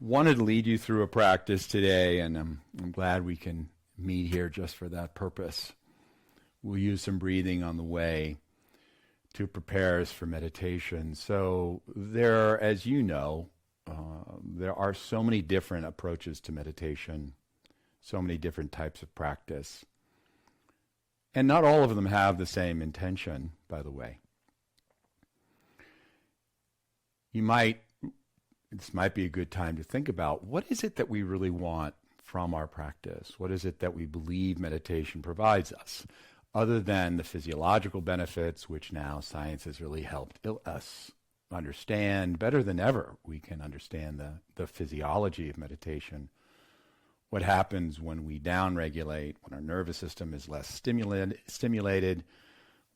Wanted to lead you through a practice today, and I'm glad we can meet here just for that purpose. We'll use some breathing on the way to prepare us for meditation. So there, as you know, there are so many different approaches to meditation, so many different types of practice. And not all of them have the same intention, by the way. This might be a good time to think about, what is it that we really want from our practice? What is it that we believe meditation provides us? Other than the physiological benefits, which now science has really helped us understand better than ever. We can understand the physiology of meditation. What happens when we downregulate, when our nervous system is less stimulated,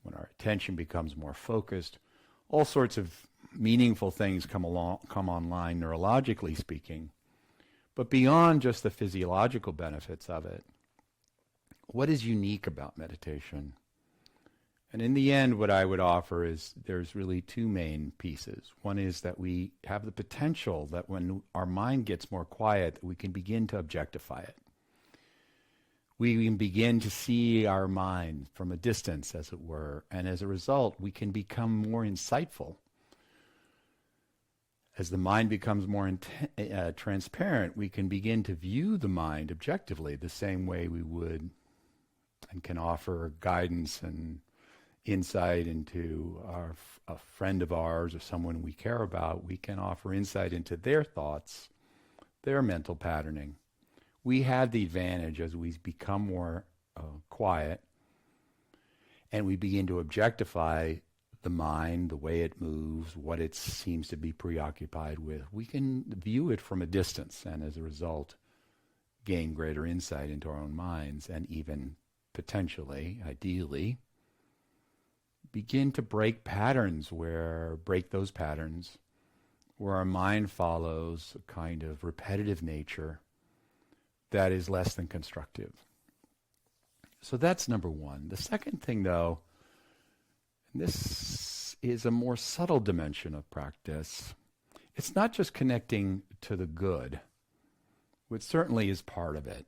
when our attention becomes more focused. All sorts of meaningful things come online neurologically speaking. But beyond just the physiological benefits of it, what is unique about meditation? And in the end, what I would offer is there's really two main pieces. One is that we have the potential that when our mind gets more quiet, that we can begin to objectify it. We can begin to see our mind from a distance, as it were, and as a result, we can become more insightful. As the mind becomes more transparent, we can begin to view the mind objectively the same way we would and can offer guidance and insight into a friend of ours or someone we care about. We can offer insight into their thoughts, their mental patterning. We have the advantage as we become more quiet and we begin to objectify the mind, the way it moves, what it seems to be preoccupied with. We can view it from a distance and as a result gain greater insight into our own minds and even potentially, ideally, begin to break those patterns where our mind follows a kind of repetitive nature that is less than constructive. So that's number one. The second thing, though, and this is a more subtle dimension of practice, it's not just connecting to the good, which certainly is part of it.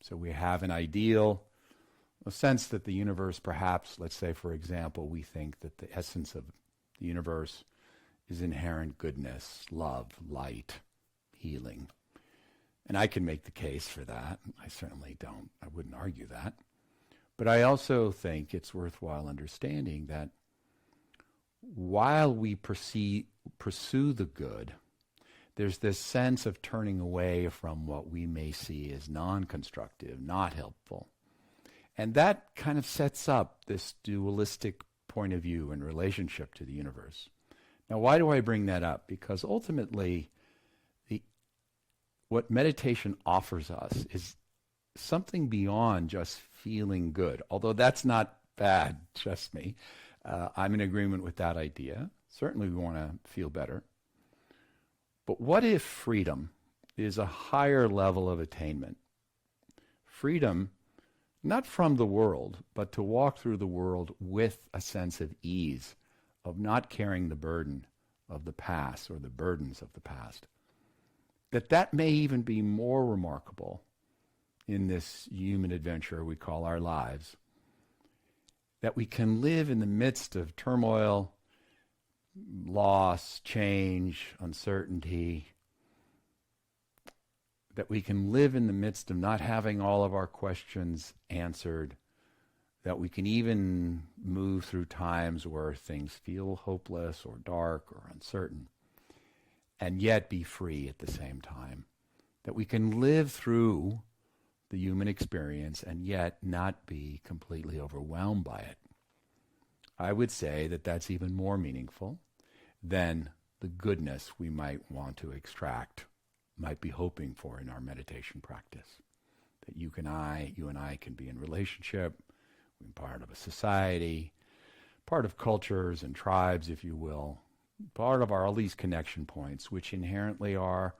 So we have an ideal, a sense that the universe, perhaps, let's say, for example, we think that the essence of the universe is inherent goodness, love, light, healing. And I can make the case for that. I certainly don't. I wouldn't argue that. But I also think it's worthwhile understanding that while we pursue the good, there's this sense of turning away from what we may see as non-constructive, not helpful. And that kind of sets up this dualistic point of view in relationship to the universe. Now, why do I bring that up? Because ultimately, what meditation offers us is something beyond just feeling good. Although that's not bad, trust me. I'm in agreement with that idea. Certainly we want to feel better. But what if freedom is a higher level of attainment? Freedom, not from the world, but to walk through the world with a sense of ease, of not carrying the burden of the past or the burdens of the past. That may even be more remarkable in this human adventure we call our lives. That we can live in the midst of turmoil, loss, change, uncertainty. That we can live in the midst of not having all of our questions answered. That we can even move through times where things feel hopeless or dark or uncertain, and yet be free at the same time. That we can live through the human experience and yet not be completely overwhelmed by it. I would say that that's even more meaningful than the goodness we might want to extract, might be hoping for in our meditation practice. That you and I can be in relationship, we're part of a society, part of cultures and tribes, if you will, part of all these connection points, which inherently are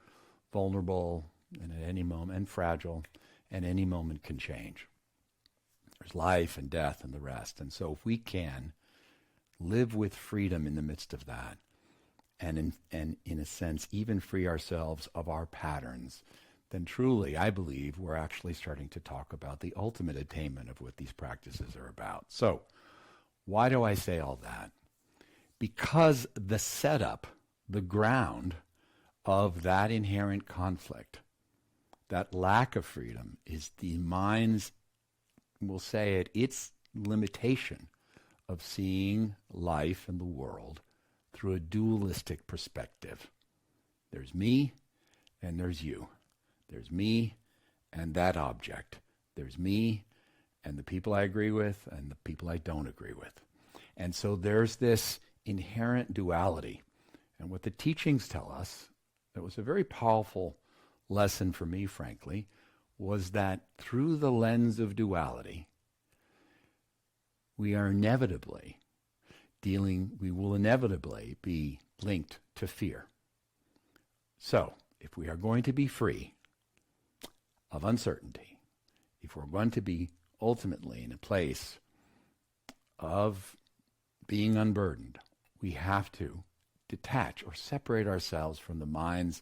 vulnerable and at any moment, and fragile, and any moment can change. There's life and death and the rest. And so if we can live with freedom in the midst of that, and in a sense, even free ourselves of our patterns, then truly, I believe, we're actually starting to talk about the ultimate attainment of what these practices are about. So, why do I say all that? Because the setup, the ground of that inherent conflict, that lack of freedom, is the mind's, we'll say it, its limitation of seeing life and the world through a dualistic perspective. There's me and there's you. There's me and that object. There's me and the people I agree with and the people I don't agree with. And so there's this inherent duality. And what the teachings tell us, that was a very powerful lesson for me, frankly, was that through the lens of duality, we will inevitably be linked to fear. So, if we are going to be free of uncertainty, if we're going to be ultimately in a place of being unburdened, we have to detach or separate ourselves from the mind's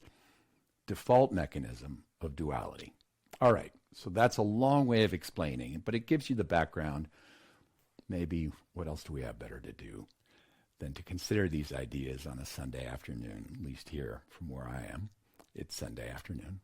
default mechanism of duality. All right, so that's a long way of explaining, but it gives you the background. Maybe what else do we have better to do than to consider these ideas on a Sunday afternoon, at least here from where I am. It's Sunday afternoon.